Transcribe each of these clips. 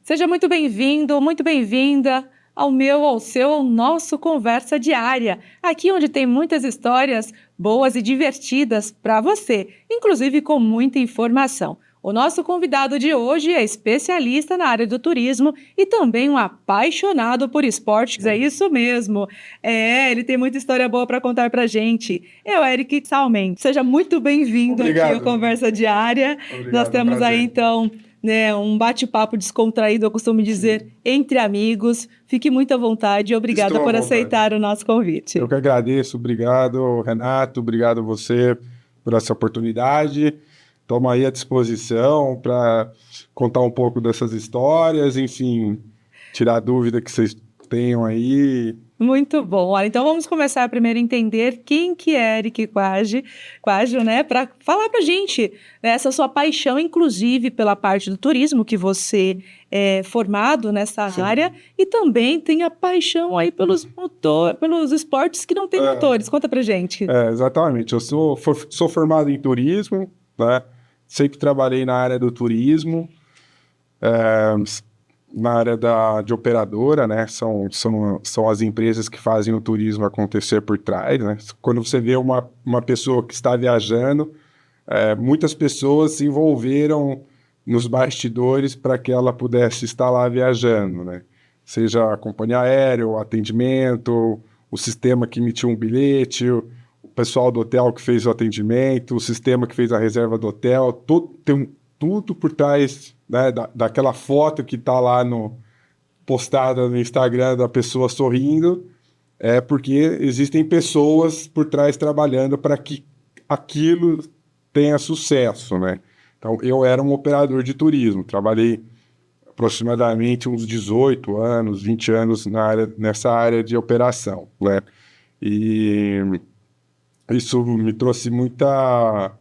Seja muito bem-vinda ao meu, ao seu, ao nosso Conversa Diária. Aqui onde tem muitas histórias boas e divertidas para você, inclusive com muita informação. O nosso convidado de hoje é especialista na área do turismo e também um apaixonado por esportes, é isso mesmo. Ele tem muita história boa para contar para gente. É o Eric Salmen. Seja muito bem-vindo aqui ao Conversa Diária. Obrigado, Nós temos prazer. aí, então, um bate-papo descontraído, eu costumo dizer, entre amigos. Fique muito à vontade e obrigada Estou à por vontade. aceitar o nosso convite. Eu que agradeço, obrigado, Renato, obrigado você por essa oportunidade. Estamos aí à disposição para contar um pouco dessas histórias, enfim, tirar a dúvida que vocês tenham aí. Muito bom. Olha, então vamos começar primeiro a entender quem que é Eric Quaggio, né? Para falar para a gente, né, essa sua paixão, inclusive pela parte do turismo, que você é formado nessa área, e também tem a paixão aí pelos esportes que não têm motores. Conta pra gente. Exatamente. Eu sou formado em turismo, né? Sempre trabalhei na área do turismo, na área de operadora, né? São as empresas que fazem o turismo acontecer por trás, né? Quando você vê uma pessoa que está viajando, muitas pessoas se envolveram nos bastidores para que ela pudesse estar lá viajando, né? Seja a companhia aérea, o atendimento, o sistema que emitiu um bilhete, o pessoal do hotel que fez o atendimento, o sistema que fez a reserva do hotel, tem tudo por trás, né, daquela foto que está lá postada no Instagram da pessoa sorrindo, porque existem pessoas por trás trabalhando para que aquilo tenha sucesso, né? Então, eu era um operador de turismo, trabalhei aproximadamente uns 18 anos, 20 anos nessa área de operação, né? E isso me trouxe muita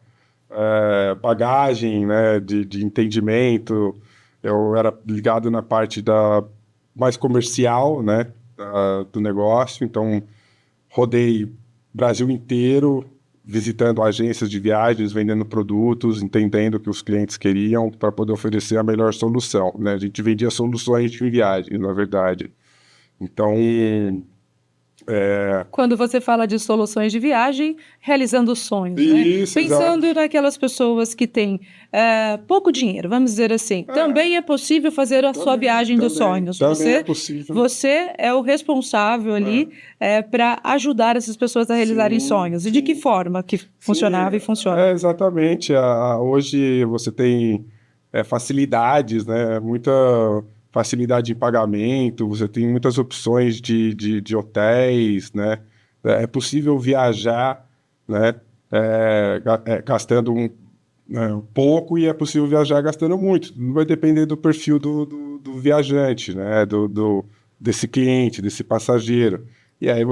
bagagem, né, de entendimento. Eu era ligado na parte mais comercial, né, do negócio, então rodei Brasil inteiro, visitando agências de viagens, vendendo produtos, entendendo o que os clientes queriam para poder oferecer a melhor solução, né? A gente vendia soluções de viagem, na verdade. Então, Quando você fala de soluções de viagem, realizando sonhos, né? isso, Pensando exato. naquelas pessoas que têm pouco dinheiro, vamos dizer assim. Também é possível fazer a sua viagem dos sonhos. Também é possível. Você é o responsável ali para ajudar essas pessoas a realizarem sonhos. E de que forma que funcionava e funciona? Exatamente. Hoje você tem facilidades, né? Muita facilidade em pagamento, você tem muitas opções de hotéis, né? É possível viajar, né? Gastando pouco, e é possível viajar gastando muito. Não vai depender do perfil do viajante, né? Desse cliente, desse passageiro. E aí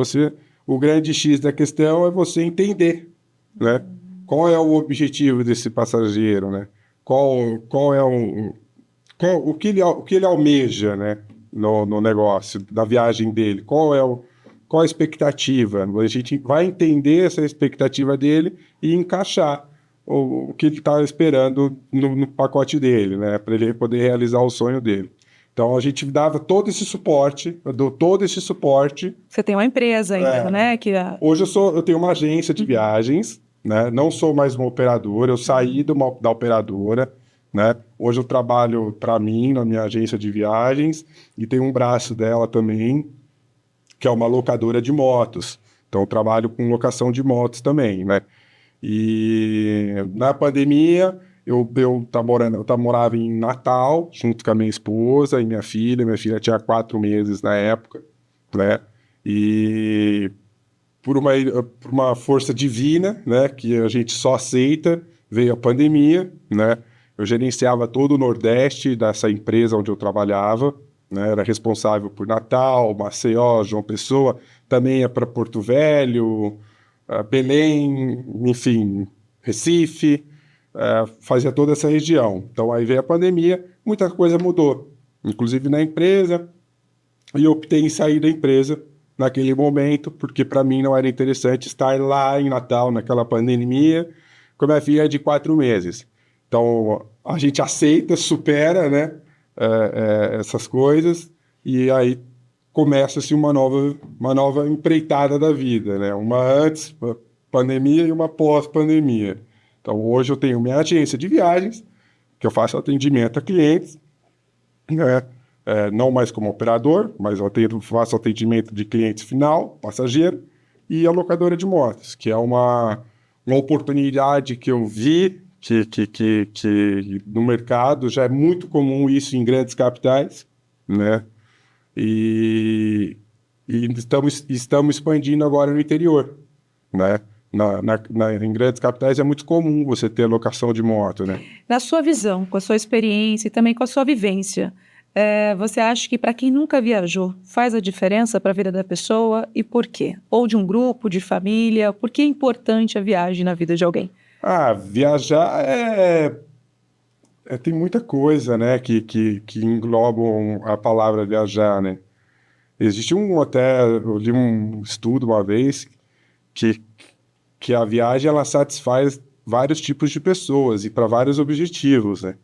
o grande X da questão é você entender, né? Qual é o objetivo desse passageiro, né? O que ele almeja, né? No negócio, da viagem dele. Qual a expectativa? A gente vai entender essa expectativa dele e encaixar o que ele está esperando no pacote dele, né? Para ele poder realizar o sonho dele. Então, a gente dava todo esse suporte, eu dou todo esse suporte. Você tem uma empresa ainda, né? Hoje eu tenho uma agência de viagens, né? Não sou mais uma operadora, eu saí da operadora, né? Hoje eu trabalho para mim, na minha agência de viagens, e tem um braço dela também, que é uma locadora de motos. Então, eu trabalho com locação de motos também, né? E na pandemia, eu morava em Natal, junto com a minha esposa e minha filha. Minha filha tinha 4 meses na época, né? E por uma força divina, né, que a gente só aceita, veio a pandemia, né? Eu gerenciava todo o Nordeste dessa empresa onde eu trabalhava, né? Era responsável por Natal, Maceió, João Pessoa, também ia para Porto Velho, Belém, enfim, Recife, fazia toda essa região. Então aí veio a pandemia, muita coisa mudou, inclusive na empresa, e eu optei em sair da empresa naquele momento, porque para mim não era interessante estar lá em Natal, naquela pandemia, com a minha filha de 4 meses. Então, a gente aceita, supera, né? essas coisas, e aí começa-se uma nova empreitada da vida, né? Uma antes pandemia e uma pós-pandemia. Então, hoje eu tenho minha agência de viagens, que eu faço atendimento a clientes, né? Não mais como operador, mas faço atendimento de cliente final, passageiro, e a locadora de motos, que é uma oportunidade que eu vi que no mercado já é muito comum isso em grandes capitais, né? E estamos expandindo agora no interior, né? Em grandes capitais é muito comum você ter locação de moto, né? Na sua visão, com a sua experiência e também com a sua vivência, você acha que para quem nunca viajou, faz a diferença para a vida da pessoa e por quê? Ou de um grupo, de família, por que é importante a viagem na vida de alguém? Viajar tem muita coisa, né, que englobam a palavra viajar, né? Existe eu li um estudo uma vez que a viagem ela satisfaz vários tipos de pessoas e para vários objetivos, né?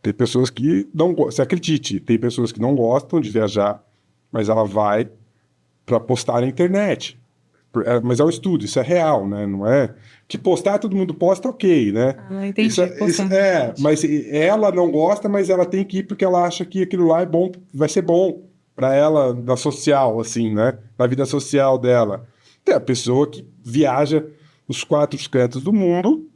Tem pessoas que não gostam, você acredite, tem pessoas que não gostam de viajar, mas ela vai para postar na internet. Mas é um estudo, isso é real, né? Não é que postar, todo mundo posta, ok, né? Entendi. Mas ela não gosta, mas ela tem que ir porque ela acha que aquilo lá é bom, vai ser bom para ela na social, assim, né? Na vida social dela. Tem a pessoa que viaja os 4 cantos do mundo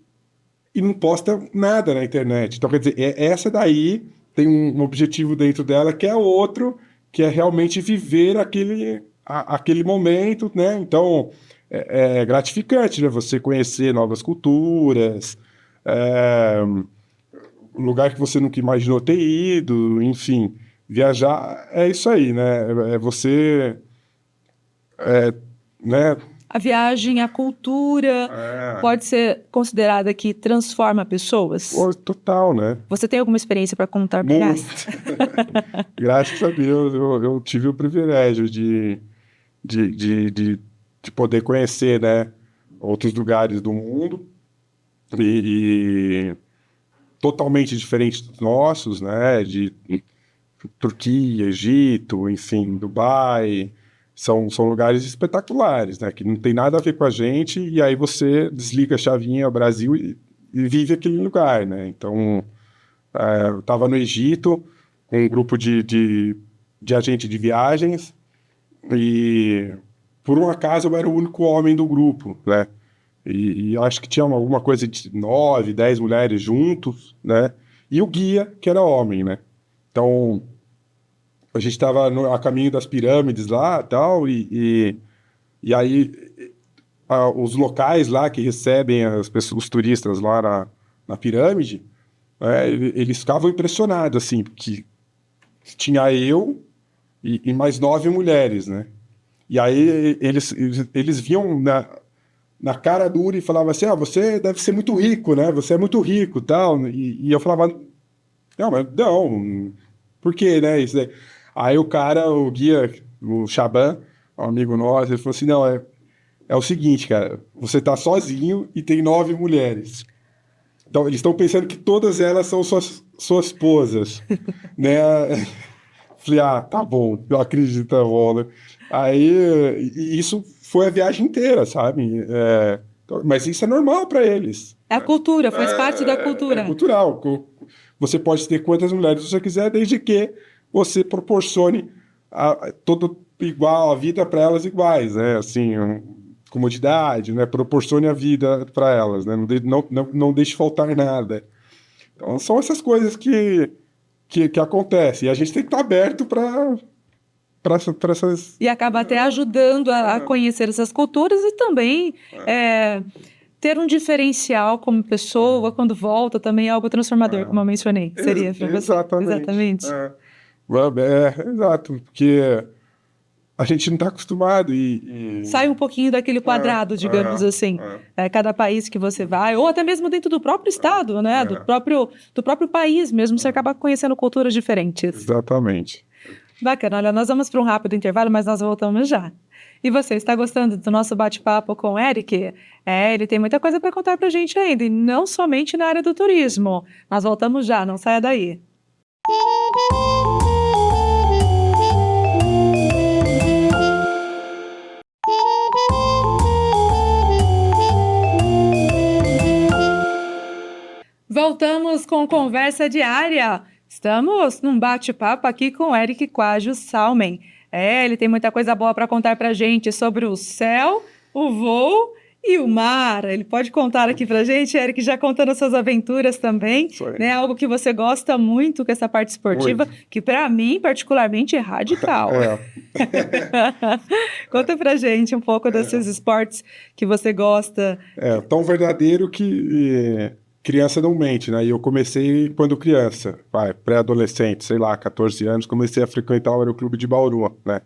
e não posta nada na internet. Então, quer dizer, essa daí tem um objetivo dentro dela que é outro, que é realmente viver aquele momento, né? Então, é gratificante, né? Você conhecer novas culturas, lugar que você nunca imaginou ter ido, enfim. Viajar é isso aí, né? É você... né? A viagem, a cultura pode ser considerada que transforma pessoas? Total, né? Você tem alguma experiência para contar para nós? Graças a Deus, eu tive o privilégio de poder conhecer, né, outros lugares do mundo e totalmente diferentes dos nossos, né? De Turquia, Egito, enfim, Dubai... São lugares espetaculares, né? Que não tem nada a ver com a gente, e aí você desliga a chavinha Brasil e vive aquele lugar, né? Então, eu estava no Egito com um grupo de agente de viagens e, por um acaso, eu era o único homem do grupo, né? E eu acho que tinha alguma coisa de 9, 10 mulheres juntos, né? E o guia, que era homem, né? Então... a gente estava a caminho das pirâmides lá tal, e aí os locais lá que recebem os turistas lá na pirâmide, eles ficavam impressionados, assim, porque tinha eu e mais 9 mulheres, né? E aí eles viam na cara dura e falavam assim, você deve ser muito rico, né? Você é muito rico tal. E eu falava, não, mas não, por quê, né? Isso daí. Aí o guia, o Chaban, um amigo nosso, ele falou assim, não, é o seguinte, cara, você tá sozinho e tem 9 mulheres. Então, eles estão pensando que todas elas são suas esposas, né? Falei, tá bom, eu acredito, tá bom, né? Aí, isso foi a viagem inteira, sabe? Mas isso é normal para eles. É a cultura, faz parte da cultura. É cultural. Você pode ter quantas mulheres você quiser, desde que você proporcione todo igual a vida para elas iguais, né? Assim, comodidade, né? Proporcione a vida para elas, né? Não deixe faltar nada. Então, são essas coisas que acontecem. E a gente tem que estar aberto para essas... E acaba até ajudando a conhecer essas culturas e também ter um diferencial como pessoa, quando volta, também é algo transformador, como eu mencionei. Seria para você? Exatamente. Exato, porque a gente não está acostumado sai um pouquinho daquele quadrado, digamos assim. Cada país que você vai, ou até mesmo dentro do próprio estado, né? Do próprio país mesmo, você acaba conhecendo culturas diferentes. Exatamente. Bacana, olha, nós vamos para um rápido intervalo, mas nós voltamos já. E você, está gostando do nosso bate-papo com o Eric? Ele tem muita coisa para contar para a gente ainda, e não somente na área do turismo. Nós voltamos já, não saia daí. Voltamos com Conversa Diária. Estamos num bate-papo aqui com o Eric Quadros Salmen. Ele tem muita coisa boa para contar para a gente sobre o céu, o voo e o mar. Ele pode contar aqui para a gente, Eric, já contando suas aventuras também, né? Algo que você gosta muito com essa parte esportiva, que para mim, particularmente, é radical. Conta para a gente um pouco desses esportes que você gosta. Tão verdadeiro que criança não mente, né? E eu comecei quando criança, pré-adolescente, sei lá, 14 anos, comecei a frequentar o Aeroclube de Bauru, né?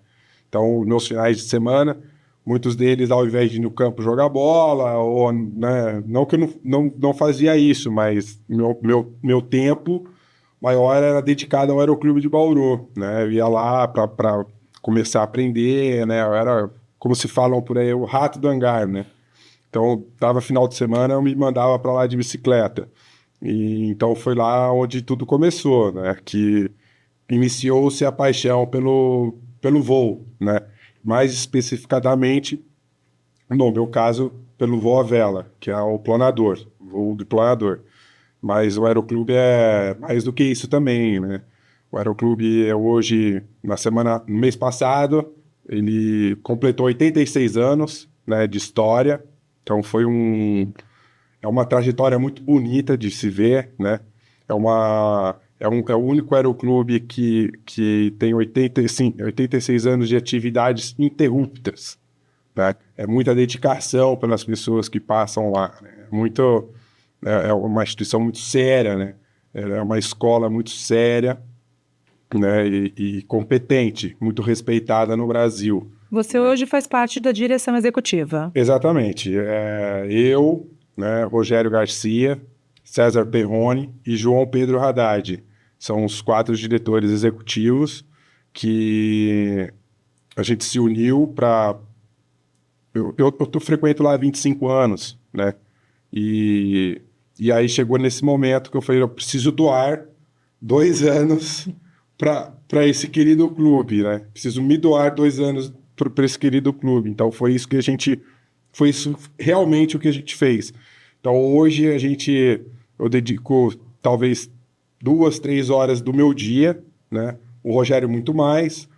Então, meus finais de semana, muitos deles, ao invés de ir no campo jogar bola, ou, né, não que eu não fazia isso, mas meu tempo maior era dedicado ao Aeroclube de Bauru, né? Eu ia lá para começar a aprender, né? Eu era, como se falam por aí, o rato do hangar, né? Então, tava final de semana, eu me mandava para lá de bicicleta. E então foi lá onde tudo começou, né? Que iniciou-se a paixão pelo voo, né? Mais especificadamente, no meu caso, pelo voo à vela, que é o planador, voo de planador. Mas o Aeroclube é mais do que isso também, né? O Aeroclube hoje, no mês passado, ele completou 86 anos, né, de história. Então é uma trajetória muito bonita de se ver, né? É o único aeroclube que tem 86 anos de atividades ininterruptas, né? É muita dedicação pelas pessoas que passam lá, né? É uma instituição muito séria, né? É uma escola muito séria, né? E competente, muito respeitada no Brasil. Você hoje faz parte da direção executiva. Exatamente. Eu, né, Rogério Garcia, César Perrone e João Pedro Haddad. São os 4 diretores executivos que a gente se uniu para... Eu frequento lá há 25 anos, né? E aí chegou nesse momento que eu falei, eu preciso doar 2 anos para esse querido clube, né? Preciso me doar 2 anos para esse querido clube. Então foi isso realmente o que a gente fez. Então hoje eu dedico talvez 2, 3 horas do meu dia, né? O Rogério muito mais,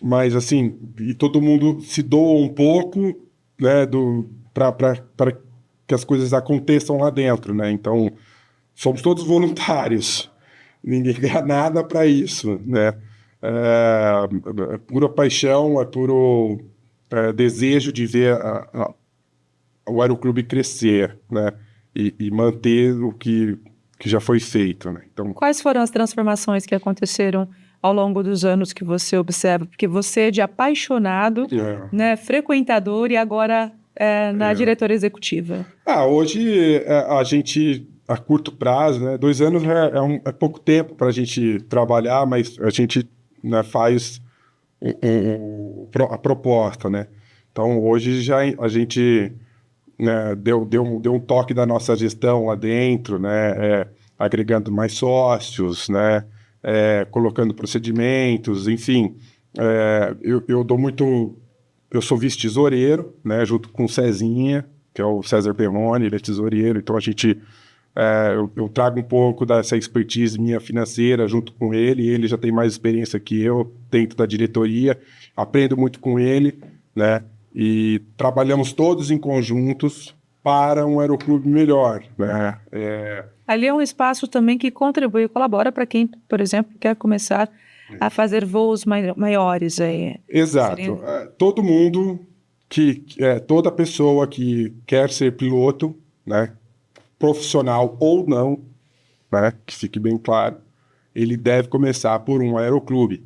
mas assim, e todo mundo se doa um pouco, né? Para que as coisas aconteçam lá dentro, né? Então somos todos voluntários, ninguém ganha nada para isso, né? É pura paixão, é puro desejo de ver o Aeroclube crescer, né? E manter o que já foi feito, né? Então, quais foram as transformações que aconteceram ao longo dos anos que você observa? Porque você é de apaixonado, né, frequentador e agora na diretora executiva. Hoje a gente, a curto prazo, né, 2 anos é pouco tempo para a gente trabalhar, mas a gente, né, faz a proposta, né? Então hoje já a gente, né, deu um toque da nossa gestão lá dentro, né, agregando mais sócios, né, colocando procedimentos, enfim. Eu sou vice-tesoureiro, né, junto com o Cezinha, que é o César Perrone, ele é tesoureiro, então eu trago um pouco dessa expertise minha financeira junto com ele já tem mais experiência que eu dentro da diretoria, aprendo muito com ele, né, e trabalhamos todos em conjuntos para um aeroclube melhor, né. Ali é um espaço também que contribui e colabora para quem, por exemplo, quer começar a fazer voos maiores. Exato. Todo mundo, toda pessoa que quer ser piloto, né, profissional ou não, né, que fique bem claro, ele deve começar por um aeroclube.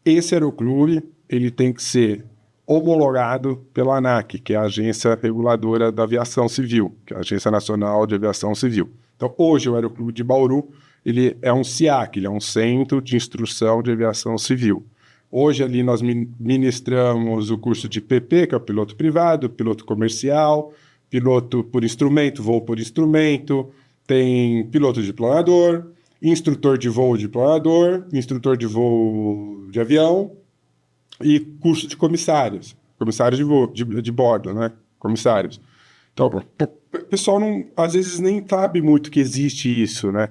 Esse aeroclube ele tem que ser homologado pela ANAC, que é a Agência Reguladora da Aviação Civil, que é a Agência Nacional de Aviação Civil. Então, hoje, o Aeroclube de Bauru ele é um CIAC, ele é um Centro de Instrução de Aviação Civil. Hoje, ali, nós ministramos o curso de PP, que é o piloto privado, piloto comercial, piloto por instrumento, voo por instrumento, tem piloto de planador, instrutor de voo de planador, instrutor de voo de avião e curso de comissários de voo, de bordo, né? Comissários. Então, o pessoal às vezes nem sabe muito que existe isso, né?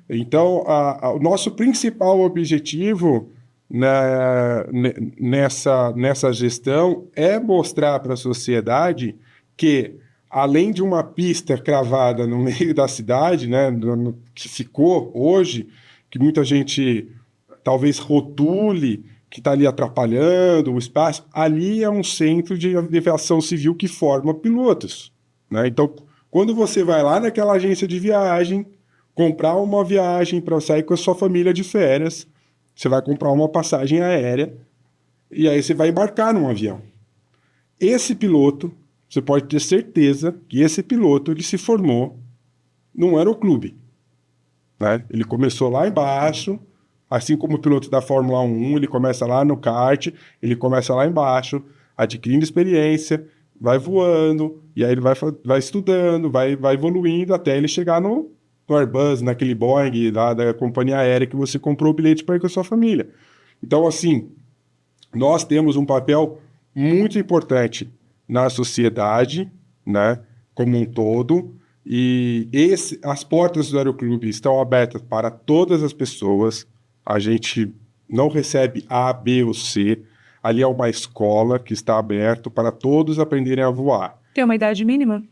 Então, o nosso principal objetivo, né, nessa gestão é mostrar para a sociedade que, além de uma pista cravada no meio da cidade, né, que ficou hoje, que muita gente talvez rotule, que está ali atrapalhando o espaço, ali é um centro de aviação civil que forma pilotos, né? Então, quando você vai lá naquela agência de viagem, comprar uma viagem para sair com a sua família de férias, você vai comprar uma passagem aérea e aí você vai embarcar num avião. Esse piloto, você pode ter certeza que esse piloto ele se formou num aeroclube, né? Ele começou lá embaixo, assim como o piloto da Fórmula 1, ele começa lá no kart, ele começa lá embaixo, adquirindo experiência, vai voando, e aí ele vai estudando, vai evoluindo até ele chegar no Airbus, naquele Boeing lá da companhia aérea que você comprou o bilhete para ir com a sua família. Então, assim, nós temos um papel muito importante na sociedade, né, como um todo, e as portas do Aeroclube estão abertas para todas as pessoas. A gente não recebe A, B ou C. Ali é uma escola que está aberto para todos aprenderem a voar. Tem uma idade mínima?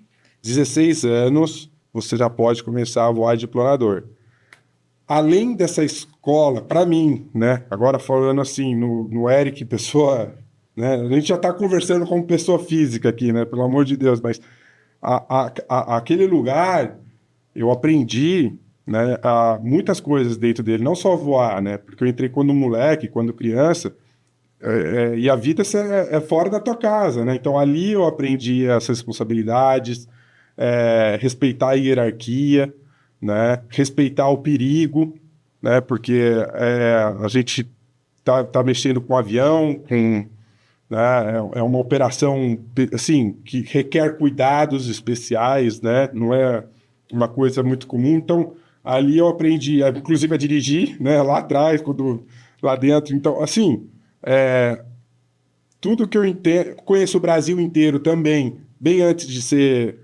16 anos, você já pode começar a voar de planador. Além dessa escola, para mim, né? Agora falando assim, no Eric, pessoa, né? A gente já está conversando como pessoa física aqui, né? Pelo amor de Deus, mas aquele lugar eu aprendi, né, muitas coisas dentro dele, não só voar, né? Porque eu entrei quando moleque, quando criança, e a vida é fora da tua casa, né? Então ali eu aprendi as responsabilidades, respeitar a hierarquia, né? Respeitar o perigo, né? Porque a gente tá mexendo com avião, né? É uma operação assim que requer cuidados especiais, né? Não é uma coisa muito comum. Então ali eu aprendi, inclusive a dirigir, né? Lá atrás, lá dentro. Então assim, tudo que eu entendo, conheço o Brasil inteiro também, bem antes de ser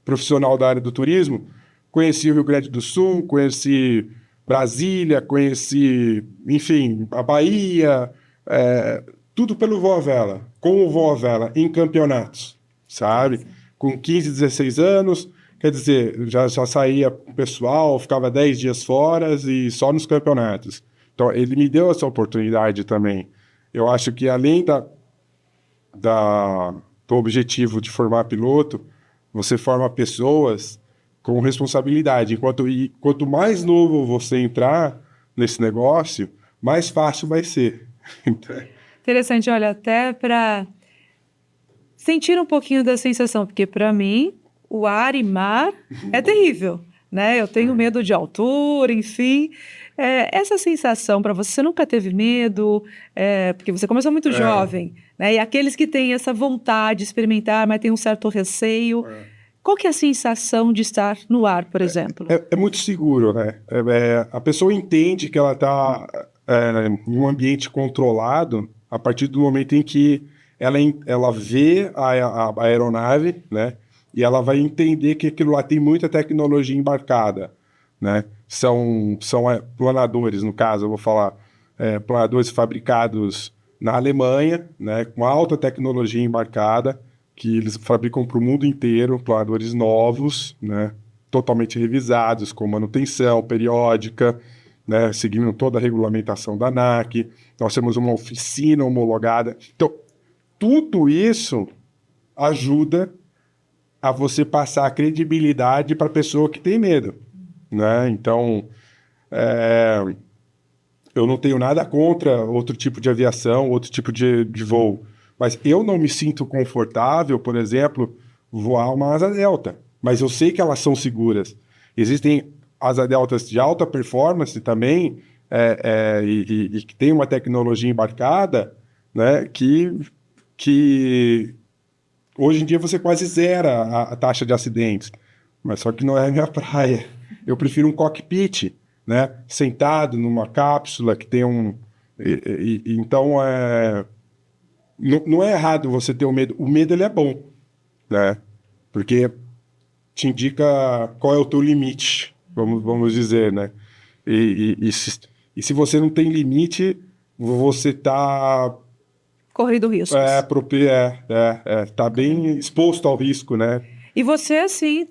profissional da área do turismo, conheci o Rio Grande do Sul, conheci Brasília, conheci, enfim, a Bahia, tudo pelo Voo à Vela, com o Voo à Vela, em campeonatos, sabe? Com 15, 16 anos, quer dizer, já saía com o pessoal, ficava 10 dias fora e só nos campeonatos. Então, ele me deu essa oportunidade também. Eu acho que além do objetivo de formar piloto, você forma pessoas com responsabilidade. Quanto mais novo você entrar nesse negócio, mais fácil vai ser. Interessante, olha, até para sentir um pouquinho da sensação, porque para mim o ar e mar é terrível, né? Eu tenho medo de altura, enfim. Essa sensação para você nunca teve medo, porque você começou muito jovem, né? E aqueles que têm essa vontade de experimentar, mas tem um certo receio. Qual que é a sensação de estar no ar, por exemplo? É muito seguro, né? A pessoa entende que ela está em um ambiente controlado a partir do momento em que ela vê a aeronave, né? E ela vai entender que aquilo lá tem muita tecnologia embarcada, né? São planadores, no caso, eu vou falar, planadores fabricados na Alemanha, né? Com alta tecnologia embarcada, que eles fabricam para o mundo inteiro, planadores novos, né? Totalmente revisados, com manutenção periódica, né? Seguindo toda a regulamentação da ANAC. Nós temos uma oficina homologada. Então, tudo isso ajuda a você passar a credibilidade para a pessoa que tem medo, né? Então, eu não tenho nada contra outro tipo de aviação, outro tipo de voo, mas eu não me sinto confortável, por exemplo, voar uma asa delta, mas eu sei que elas são seguras. Existem asa deltas de alta performance também, e que tem uma tecnologia embarcada, né, que hoje em dia você quase zera a taxa de acidentes, mas só que não é a minha praia. Eu prefiro um cockpit, né? Sentado numa cápsula que tem um... então, não é errado você ter o medo. O medo, ele é bom, né? Porque te indica qual é o teu limite, vamos dizer, né? E se você não tem limite, você está... Correndo riscos. Tá bem exposto ao risco, né? E você, assim,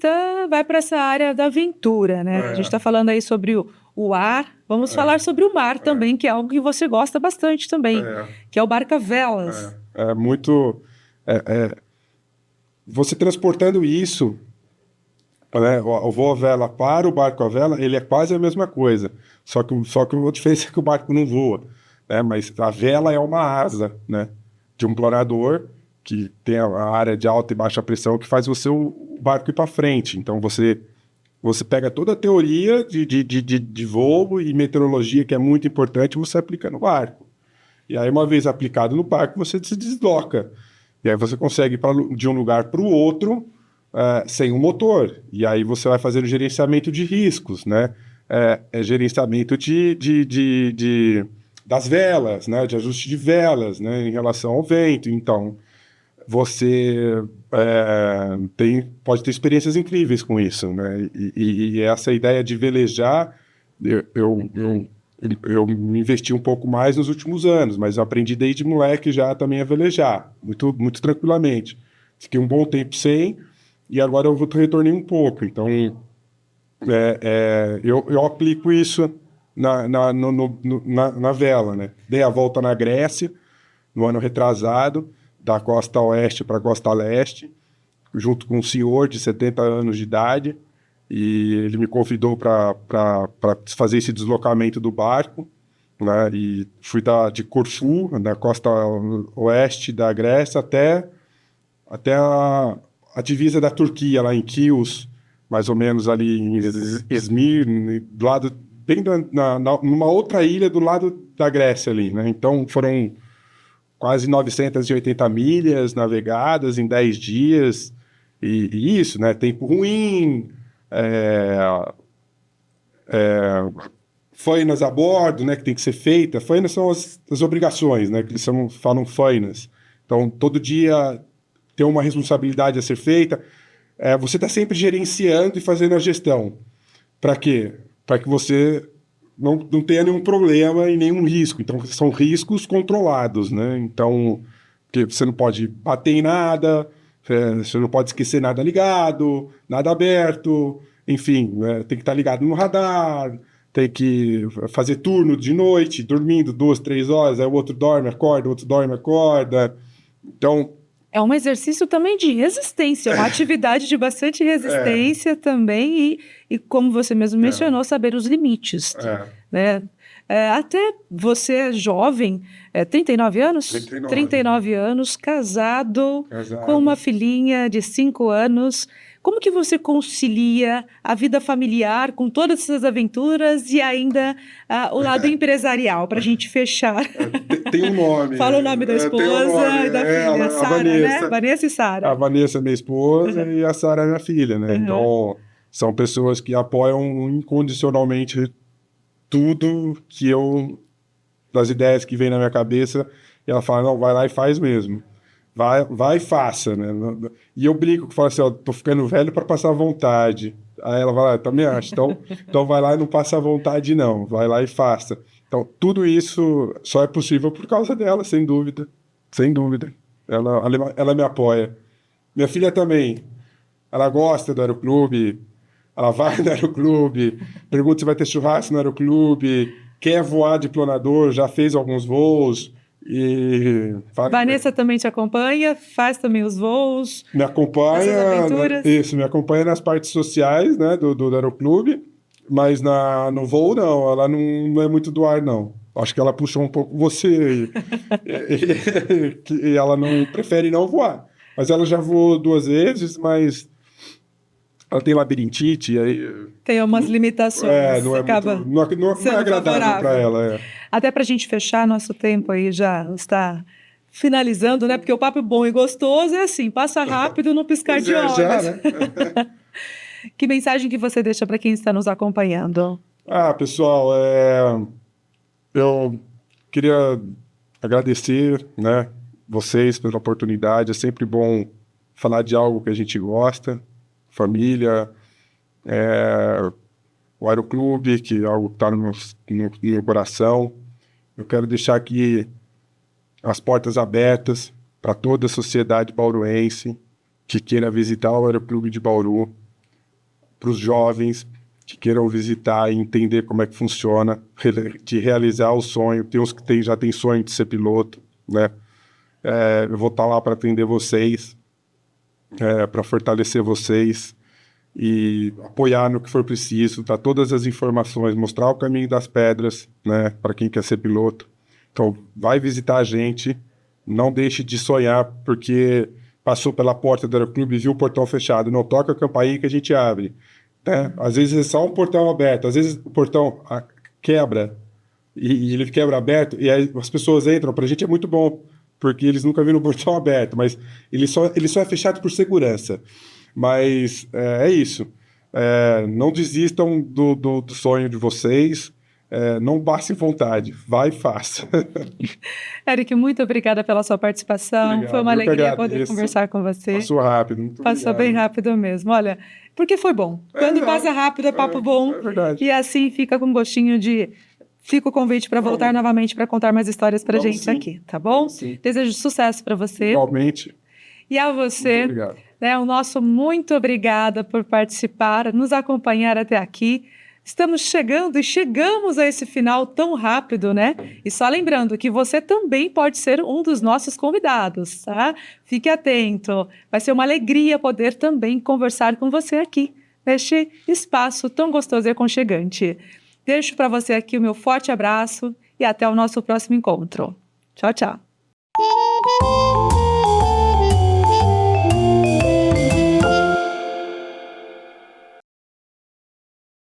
vai para essa área da aventura, né? A gente está falando aí sobre o ar, vamos falar sobre o mar também, que é algo que você gosta bastante também, que é o barca-velas. É muito... você transportando isso, né, o voo à vela para o barco à vela, ele é quase a mesma coisa, só que a diferença é que o barco não voa, né? Mas a vela é uma asa, né, de um planador que tem a área de alta e baixa pressão que faz o barco ir para frente. Então você pega toda a teoria de voo e meteorologia, que é muito importante, e você aplica no barco. E aí, uma vez aplicado no barco, você se desloca. E aí você consegue ir de um lugar para o outro sem um motor. E aí você vai fazer o gerenciamento de riscos, né? Gerenciamento das velas, né? De ajuste de velas, né? Em relação ao vento. Então, você pode ter experiências incríveis com isso, né? E essa ideia de velejar, eu me investi um pouco mais nos últimos anos, mas eu aprendi desde moleque já também a velejar, muito, muito tranquilamente. Fiquei um bom tempo sem, e agora eu retornei um pouco. Então, eu aplico isso na vela, né? Dei a volta na Grécia, no ano retrasado, da costa oeste para a costa leste, junto com um senhor de 70 anos de idade, e ele me convidou para fazer esse deslocamento do barco, né? E fui de Corfu, na costa oeste da Grécia, até a divisa da Turquia, lá em Kios, mais ou menos ali em Izmir, do lado, bem numa outra ilha do lado da Grécia ali, né? Então foram quase 980 milhas navegadas em 10 dias, e isso, né? Tempo ruim, fainas a bordo, né? Que tem que ser feita. Fainas são as obrigações, né? Que eles falam fainas. Então, todo dia tem uma responsabilidade a ser feita. Você está sempre gerenciando e fazendo a gestão. Para quê? Para que você não tenha nenhum problema e nenhum risco. Então, são riscos controlados, né? Então, porque você não pode bater em nada, você não pode esquecer nada ligado, nada aberto, enfim, tem que estar ligado no radar, tem que fazer turno de noite, dormindo 2, 3 horas, aí o outro dorme, acorda, o outro dorme, acorda. Então... é um exercício também de resistência, uma atividade de bastante resistência também, e como você mesmo mencionou, saber os limites, né? Até você é jovem, 39 anos? 39 anos, casado, com uma filhinha de 5 anos. Como que você concilia a vida familiar com todas essas aventuras e ainda o lado empresarial, para a gente fechar? Tem um nome. Fala o nome da esposa e da filha, Sara, né? Vanessa e Sara. A Vanessa é minha esposa e a Sara é minha filha, né? Então, são pessoas que apoiam incondicionalmente tudo das ideias que vem na minha cabeça, e ela fala, não, vai lá e faz mesmo. Vai e faça, né? E eu brinco, que falo assim, ó, tô ficando velho para passar vontade. Aí ela vai lá, também acho. Então vai lá e não passa vontade, não. Vai lá e faça. Então, tudo isso só é possível por causa dela, sem dúvida. Sem dúvida. Ela me apoia. Minha filha também. Ela gosta do aeroclube, ela vai no aeroclube, pergunta se vai ter churrasco no aeroclube, quer voar de planador, já fez alguns voos. Vanessa também te acompanha, faz também os voos. Me acompanha, me acompanha nas partes sociais, né, do aeroclube, mas no voo não, ela não é muito do ar, não. Acho que ela puxou um pouco você, e ela não prefere não voar. Mas ela já voou 2 vezes, mas ela tem labirintite, e aí... tem umas limitações, não é agradável para ela. Até para a gente fechar, nosso tempo aí já está finalizando, né? Porque o papo bom e gostoso é assim, passa rápido no piscar de olhos. Já, né? Que mensagem que você deixa para quem está nos acompanhando? Pessoal, eu queria agradecer, né, vocês pela oportunidade. É sempre bom falar de algo que a gente gosta, família, o Aeroclube, que é algo que está no meu coração. Eu quero deixar aqui as portas abertas para toda a sociedade bauruense que queira visitar o Aeroclube de Bauru, para os jovens que queiram visitar e entender como é que funciona, de realizar o sonho. Tem uns que já tem sonho de ser piloto, né? Eu vou estar lá para atender vocês, para fortalecer vocês e apoiar no que for preciso, dar todas as informações, mostrar o caminho das pedras, né, para quem quer ser piloto. Então, vai visitar a gente, não deixe de sonhar, porque passou pela porta do Aeroclube e viu o portão fechado. Não toca a campainha que a gente abre. Né? Às vezes é só um portão aberto, às vezes o portão quebra e ele quebra aberto, e aí as pessoas entram. Para a gente é muito bom, porque eles nunca viram o portão aberto, mas ele só é fechado por segurança. Mas é isso. Não desistam do sonho de vocês. Não passem vontade. Vai e faça. Eric, muito obrigada pela sua participação. Obrigado. Foi uma Eu que alegria poder agradeço. conversar com você. Passou rápido. Muito Passou bem obrigado. rápido mesmo. Olha, porque foi bom. Quando passa rápido é papo bom. É verdade. E assim fica com gostinho de... Fica o convite para voltar novamente para contar mais histórias para gente sim. aqui, tá bom? Sim. Desejo sucesso para você. Igualmente. E a você, Muito obrigado. né, o nosso muito obrigada por participar, nos acompanhar até aqui. Estamos chegando e chegamos a esse final tão rápido, né? E só lembrando que você também pode ser um dos nossos convidados, tá? Fique atento. Vai ser uma alegria poder também conversar com você aqui, neste espaço tão gostoso e aconchegante. Deixo para você aqui o meu forte abraço e até o nosso próximo encontro. Tchau, tchau.